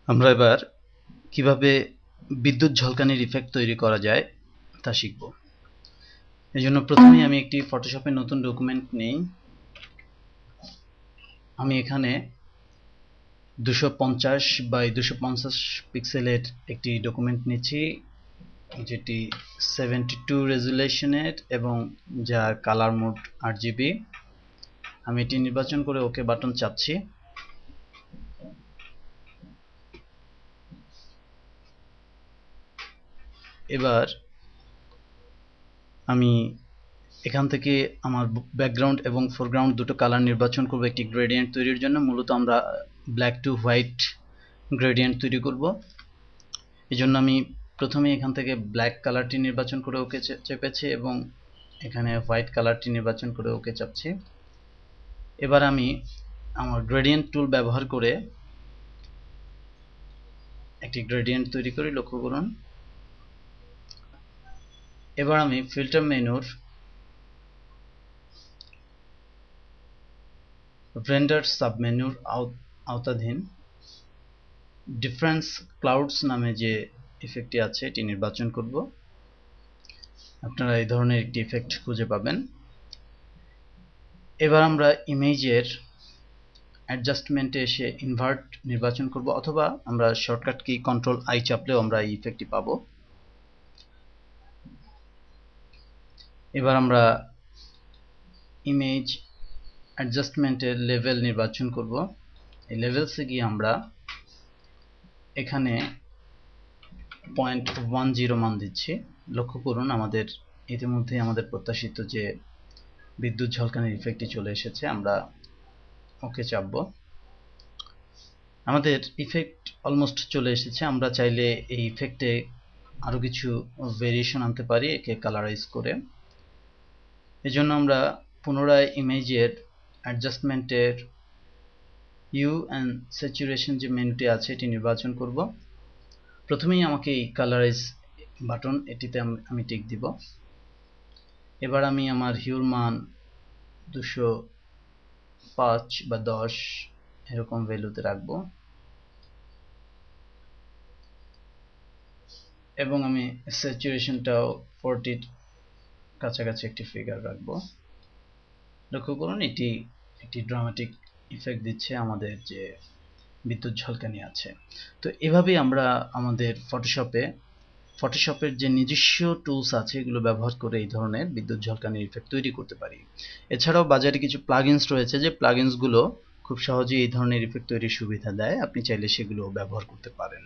আমরা এবার কিভাবে বিদ্যুৎ ঝলকানির ইফেক্ট তৈরি করা যায় তা শিখব। এজন্য প্রথমেই আমি একটি ফটোশপে নতুন ডকুমেন্ট নেই। আমি এখানে 250 বাই 250 পিক্সেলের একটি ডকুমেন্ট নিচ্ছি, যেটি 72 রেজুলেশনের এবং যার কালার মোড 8GB। আমি এটি নির্বাচন করে ওকে বাটন চাপছি। এবার আমি এখান থেকে আমার ব্যাকগ্রাউন্ড এবং ফোরগ্রাউন্ড দুটো কালার নির্বাচন করব একটি গ্রেডিয়েন্ট তৈরির জন্য। মূলত আমরা ব্ল্যাক টু হোয়াইট গ্রেডিয়েন্ট তৈরি করব। এজন্য আমি প্রথমে এখান থেকে ব্ল্যাক কালারটি নির্বাচন করে ওকে চেপেছি এবং এখানে হোয়াইট কালারটি নির্বাচন করে ওকে চাপছি। এবার আমি আমার গ্রেডিয়েন্ট টুল ব্যবহার করে একটি গ্রেডিয়েন্ট তৈরি করি, লক্ষ্য করুন। এবার আমি ফিল্টার মেনুর রেন্ডার সাবমেনুর আওতাধীন ডিফারেন্স ক্লাউডস নামে যে ইফেক্টটি আছে এটি নির্বাচন করব। আপনারা এই ধরনের একটি ইফেক্ট খুঁজে পাবেন। এবার আমরা ইমেজের অ্যাডজাস্টমেন্টে এসে ইনভার্ট নির্বাচন করব, অথবা আমরা শর্টকাট কি কন্ট্রোল আই চাপলেও আমরা এই ইফেক্টটি পাবো। এবার আমরা ইমেজ অ্যাডজাস্টমেন্টের লেভেল নির্বাচন করব। এই লেভেলসে গিয়ে আমরা এখানে 0.10 মান দিচ্ছি। লক্ষ্য করুন আমাদের ইতিমধ্যে আমাদের প্রত্যাশিত যে বিদ্যুৎ ঝলকানির ইফেক্টটি চলে এসেছে। আমরা ওকে চাপব। আমাদের ইফেক্ট অলমোস্ট চলে এসেছে। আমরা চাইলে এই ইফেক্টে আরো কিছু ভেরিয়েশন আনতে পারি একে কালারাইজ করে। এজন্য আমরা পুনরায় ইমেজের অ্যাডজাস্টমেন্টের হিউ অ্যান্ড স্যাচুরেশন যে মেনুটি আছে এটি নির্বাচন করব। প্রথমেই আমাকে এই কালারাইজ বাটন এটিতে আমি টিক দিব। এবার আমি আমার হিউর মান 205 বা 10 এরকম ভ্যালুতে রাখবো এবং আমি স্যাচুরেশনটাও 40 কাছাকাছি একটি ফিগার রাখবো। লক্ষ্য করুন এটি একটি ড্রামাটিক ইফেক্ট দিচ্ছে আমাদের যে বিদ্যুৎ ঝলকানি আছে। তো এভাবেই আমরা আমাদের ফটোশপের যে নিজস্ব টুলস আছে এগুলো ব্যবহার করে এই ধরনের বিদ্যুৎ ঝলকানির ইফেক্ট তৈরি করতে পারি। এছাড়াও বাজারে কিছু প্লাগইনস রয়েছে যে প্লাগইনসগুলো খুব সহজেই এই ধরনের ইফেক্ট তৈরির সুবিধা দেয়। আপনি চাইলে সেগুলো ব্যবহার করতে পারেন।